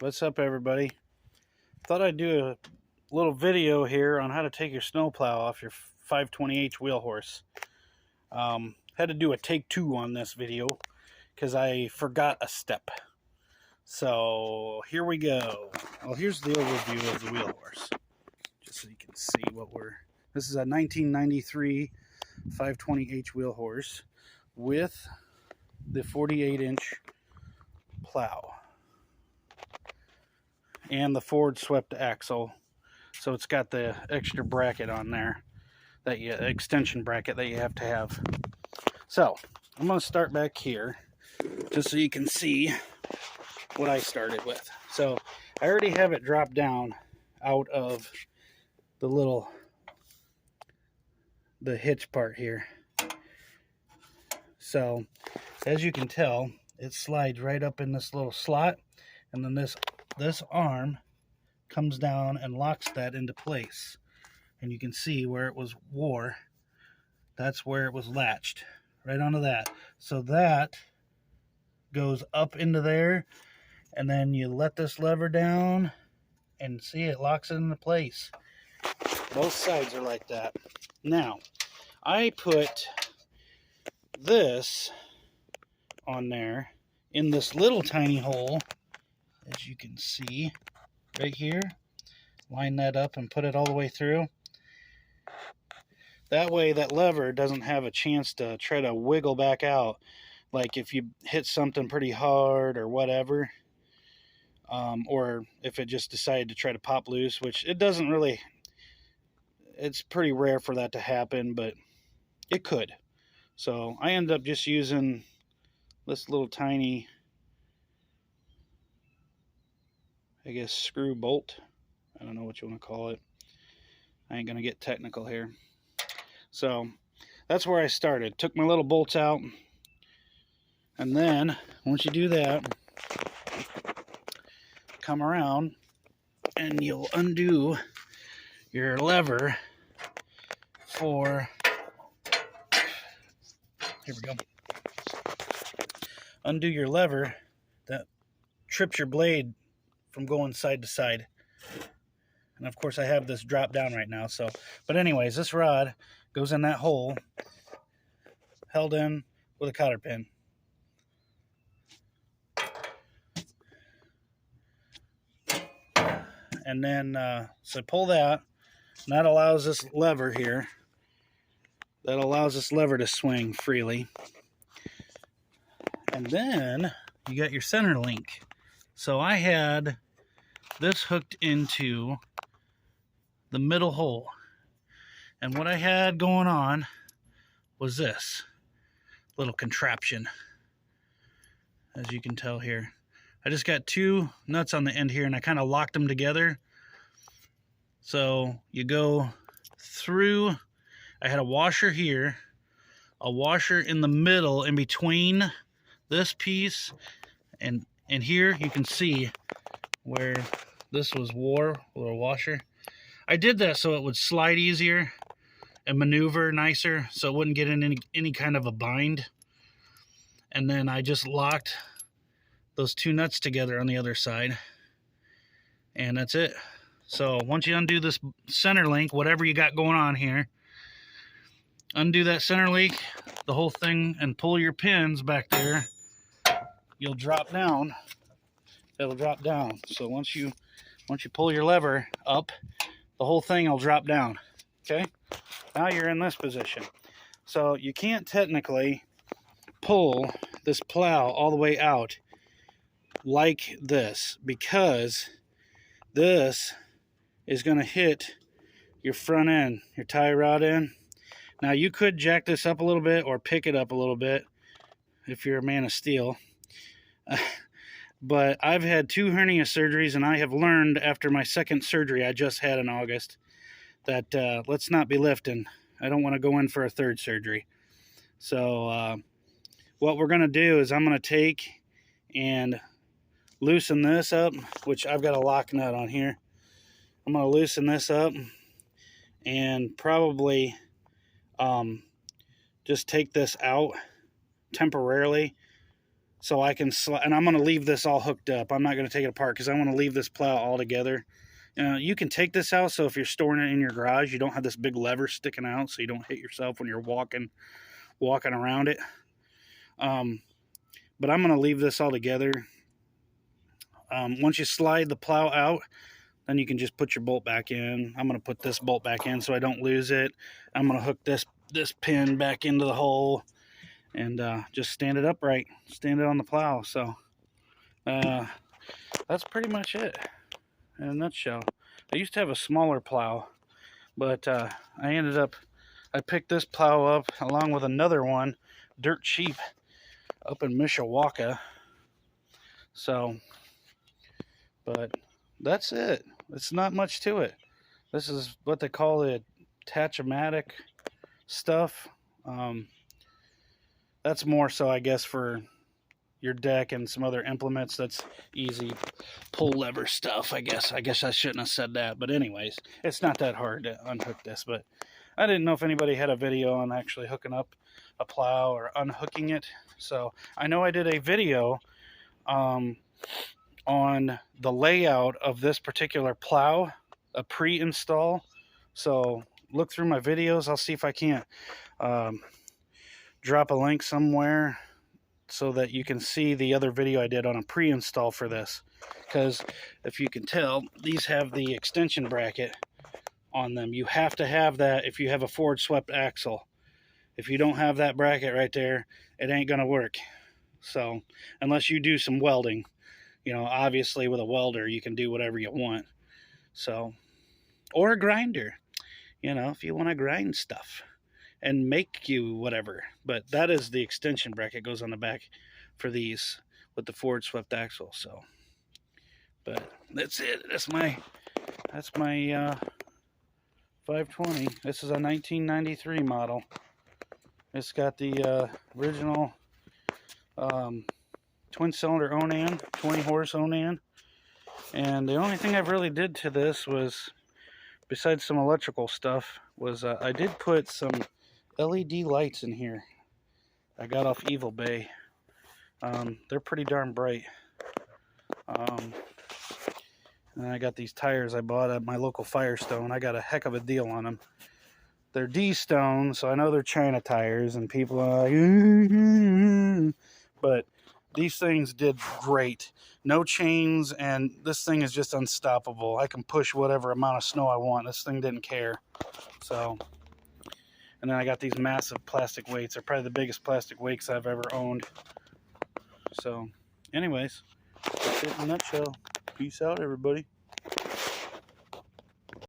What's up, everybody? Thought I'd do a little video here on how to take your snowplow off your 520H Wheelhorse. Had to do a take two on this video because I forgot a step. So here we go. Well, here's the overview of the Wheelhorse, just so you can see what we're. This is a 1993 520H Wheelhorse with the 48-inch plow and the forward swept axle, so it's got the extra bracket on there, that extension bracket that you have to have. So I'm going to start back here just so you can see what I started with. So I already have it dropped down out of the hitch part here. So as you can tell, it slides right up in this little slot, and then this arm comes down and locks that into place. And you can see where it was wore, that's where it was latched, right onto that. So that goes up into there, and then you let this lever down and see it locks it into place. Both sides are like that. Now, I put this on there in this little tiny hole, as you can see right here. Line that up and put it all the way through. That way that lever doesn't have a chance to try to wiggle back out, like if you hit something pretty hard or whatever, or if it just decided to try to pop loose, which it doesn't really, it's pretty rare for that to happen, but it could. So I end up just using this little tiny, I guess, screw bolt. I don't know what you want to call it. I ain't gonna get technical here. So that's where I started. Took my little bolts out, and then once you do that, come around and you'll undo your lever for, here we go, undo your lever that trips your blade from going side to side. And of course I have this drop down right now, so, but anyways, this rod goes in that hole, held in with a cotter pin. And then, so pull that, and that allows this lever here, that allows this lever to swing freely. And then you got your center link. So I had this hooked into the middle hole. And what I had going on was this little contraption, as you can tell here. I just got two nuts on the end here, and I kind of locked them together. So you go through, I had a washer here, a washer in the middle in between this piece and here. You can see where this was wore with a washer. I did that so it would slide easier and maneuver nicer, so it wouldn't get in any kind of a bind. And then I just locked those two nuts together on the other side, and that's it. So once you undo this center link, whatever you got going on here, undo that center link, the whole thing, and pull your pins back there, you'll drop down. It'll drop down. So once you pull your lever up, the whole thing will drop down. Okay, now you're in this position. So you can't technically pull this plow all the way out like this, because this is going to hit your front end, your tie rod end. Now you could jack this up a little bit or pick it up a little bit if you're a man of steel. But I've had 2 hernia surgeries, and I have learned after my second surgery I just had in August that let's not be lifting. I don't want to go in for a third surgery. So what we're going to do is I'm going to take and loosen this up, which I've got a lock nut on here. I'm going to loosen this up and probably just take this out temporarily so I can and I'm going to leave this all hooked up. I'm not going to take it apart because I want to leave this plow all together. You can take this out, so if you're storing it in your garage, you don't have this big lever sticking out, so you don't hit yourself when you're walking around it. But I'm going to leave this all together. Once you slide the plow out, then you can just put your bolt back in. I'm going to put this bolt back in so I don't lose it. I'm going to hook this pin back into the hole and just stand it upright, stand it on the plow. So that's pretty much it in a nutshell. I used to have a smaller plow, but I picked this plow up along with another one, dirt cheap, up in Mishawaka. So, but that's it. It's not much to it. This is what they call the attach-o-matic stuff. That's more so, I guess, for your deck and some other implements. That's easy pull lever stuff, I guess. I shouldn't have said that, but anyways, it's not that hard to unhook this. But I didn't know if anybody had a video on actually hooking up a plow or unhooking it. So I know I did a video on the layout of this particular plow, a pre-install. So look through my videos. I'll see if I can't drop a link somewhere so that you can see the other video I did on a pre-install for this. Because if you can tell, these have the extension bracket on them. You have to have that if you have a forward swept axle. If you don't have that bracket right there, it ain't gonna work. So unless you do some welding, you know, obviously with a welder you can do whatever you want. So, or a grinder, you know, if you want to grind stuff and make you whatever. But that is the extension bracket, goes on the back for these with the forward swept axle. So, but that's it. That's my 520. This is a 1993 model. It's got the original twin cylinder Onan, 20 horse Onan. And the only thing I've really did to this was, besides some electrical stuff, was I did put some LED lights in here. I got off Evil Bay. They're pretty darn bright. And I got these tires I bought at my local Firestone. I got a heck of a deal on them. They're D-Stone, so I know they're China tires, and people are like, but these things did great. No chains, and this thing is just unstoppable. I can push whatever amount of snow I want. This thing didn't care. So, and then I got these massive plastic weights. They're probably the biggest plastic weights I've ever owned. So, anyways, that's it in a nutshell. Peace out, everybody.